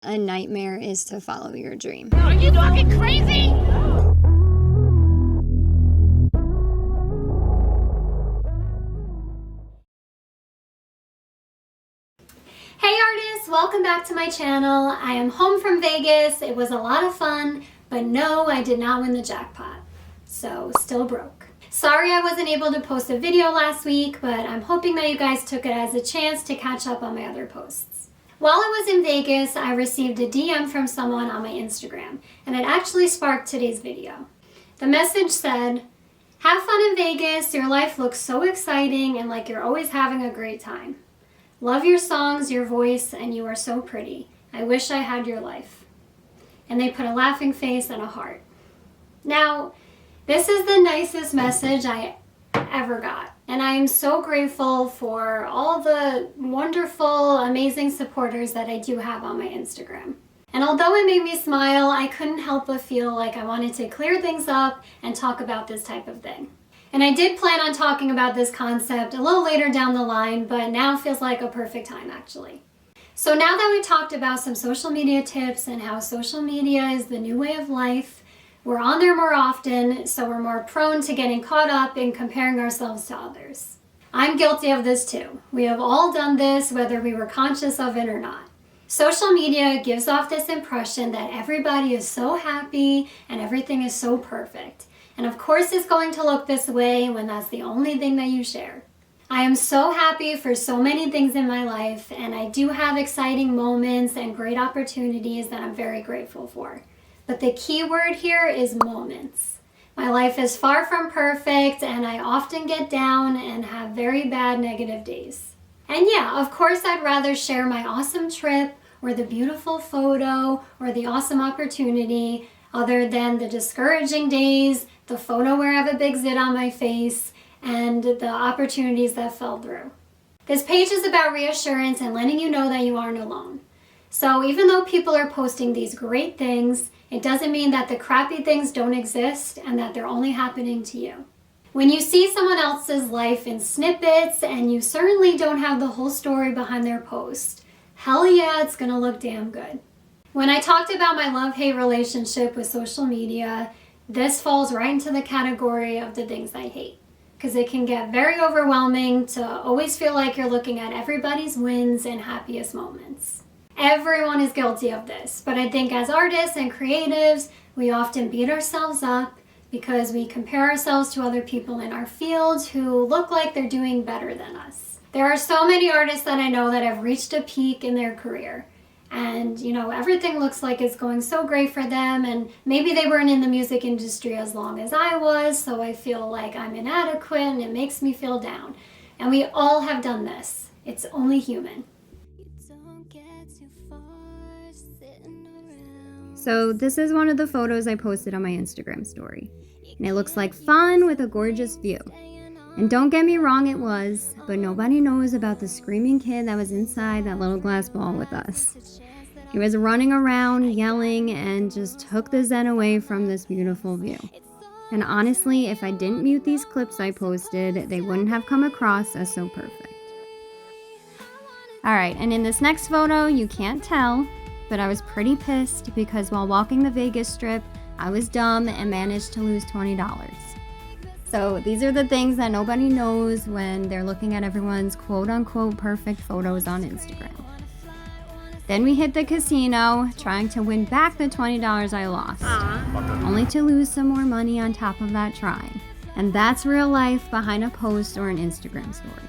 A nightmare is to follow your dream. Are you fucking crazy? Hey artists, welcome back to my channel. I am home from Vegas. It was a lot of fun, but no, I did not win the jackpot. So, still broke. Sorry I wasn't able to post a video last week, but I'm hoping that you guys took it as a chance to catch up on my other posts. While I was in Vegas, I received a DM from someone on my Instagram, and it actually sparked today's video. The message said, "Have fun in Vegas, your life looks so exciting and like you're always having a great time. Love your songs, your voice, and you are so pretty. I wish I had your life." And they put a laughing face and a heart. Now, this is the nicest message I ever got. And I am so grateful for all the wonderful, amazing supporters that I do have on my Instagram. And although it made me smile, I couldn't help but feel like I wanted to clear things up and talk about this type of thing. And I did plan on talking about this concept a little later down the line, but now feels like a perfect time actually. So now that we talked about some social media tips and how social media is the new way of life, we're on there more often, so we're more prone to getting caught up in comparing ourselves to others. I'm guilty of this too. We have all done this, whether we were conscious of it or not. Social media gives off this impression that everybody is so happy and everything is so perfect. And of course it's going to look this way when that's the only thing that you share. I am so happy for so many things in my life, and I do have exciting moments and great opportunities that I'm very grateful for. But the key word here is moments. My life is far from perfect, and I often get down and have very bad negative days. And yeah, of course I'd rather share my awesome trip or the beautiful photo or the awesome opportunity other than the discouraging days, the photo where I have a big zit on my face, and the opportunities that fell through. This page is about reassurance and letting you know that you aren't alone. So even though people are posting these great things, it doesn't mean that the crappy things don't exist and that they're only happening to you. When you see someone else's life in snippets and you certainly don't have the whole story behind their post, hell yeah, it's gonna look damn good. When I talked about my love-hate relationship with social media, this falls right into the category of the things I hate, because it can get very overwhelming to always feel like you're looking at everybody's wins and happiest moments. Everyone is guilty of this, but I think as artists and creatives, we often beat ourselves up because we compare ourselves to other people in our fields who look like they're doing better than us. There are so many artists that I know that have reached a peak in their career. And, you know, everything looks like it's going so great for them, and maybe they weren't in the music industry as long as I was, so I feel like I'm inadequate and it makes me feel down. And we all have done this. It's only human. So this is one of the photos I posted on my Instagram story. And it looks like fun with a gorgeous view. And don't get me wrong, it was, but nobody knows about the screaming kid that was inside that little glass ball with us. He was running around, yelling, and just took the zen away from this beautiful view. And honestly, if I didn't mute these clips I posted, they wouldn't have come across as so perfect. Alright, and in this next photo, you can't tell, but I was pretty pissed because while walking the Vegas Strip, I was dumb and managed to lose $20. So these are the things that nobody knows when they're looking at everyone's quote-unquote perfect photos on Instagram. Then we hit the casino, trying to win back the $20 I lost, only to lose some more money on top of that trying. And that's real life behind a post or an Instagram story.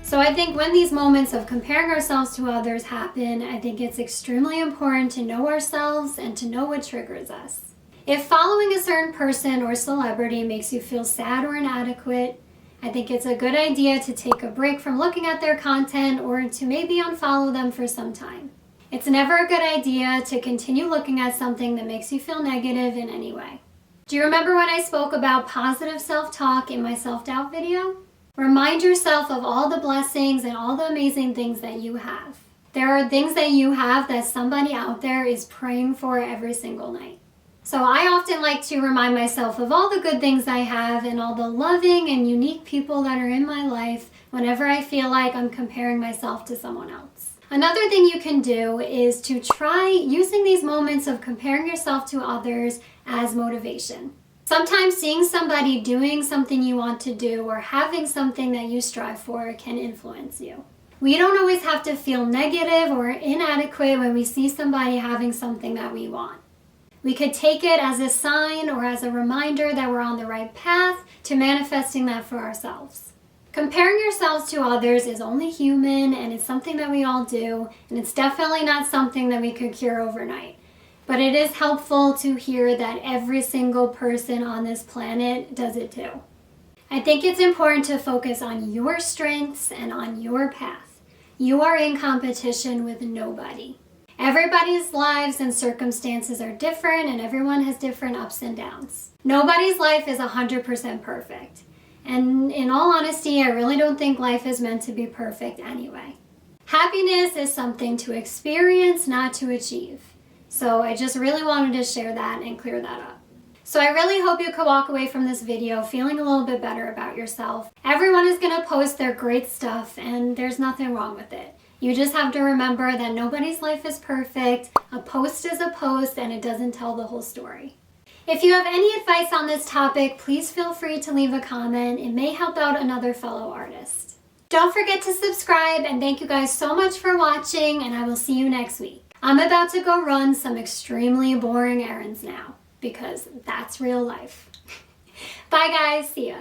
So I think when these moments of comparing ourselves to others happen, I think it's extremely important to know ourselves and to know what triggers us. If following a certain person or celebrity makes you feel sad or inadequate, I think it's a good idea to take a break from looking at their content or to maybe unfollow them for some time. It's never a good idea to continue looking at something that makes you feel negative in any way. Do you remember when I spoke about positive self-talk in my self-doubt video? Remind yourself of all the blessings and all the amazing things that you have. There are things that you have that somebody out there is praying for every single night. So I often like to remind myself of all the good things I have and all the loving and unique people that are in my life whenever I feel like I'm comparing myself to someone else. Another thing you can do is to try using these moments of comparing yourself to others as motivation. Sometimes seeing somebody doing something you want to do or having something that you strive for can influence you. We don't always have to feel negative or inadequate when we see somebody having something that we want. We could take it as a sign or as a reminder that we're on the right path to manifesting that for ourselves. Comparing yourselves to others is only human, and it's something that we all do, and it's definitely not something that we could cure overnight. But it is helpful to hear that every single person on this planet does it too. I think it's important to focus on your strengths and on your path. You are in competition with nobody. Everybody's lives and circumstances are different, and everyone has different ups and downs. Nobody's life is 100% perfect. And in all honesty, I really don't think life is meant to be perfect anyway. Happiness is something to experience, not to achieve. So I just really wanted to share that and clear that up. So I really hope you could walk away from this video feeling a little bit better about yourself. Everyone is going to post their great stuff, and there's nothing wrong with it. You just have to remember that nobody's life is perfect. A post is a post, and it doesn't tell the whole story. If you have any advice on this topic, please feel free to leave a comment. It may help out another fellow artist. Don't forget to subscribe, and thank you guys so much for watching, and I will see you next week. I'm about to go run some extremely boring errands now, because that's real life. Bye guys, see ya.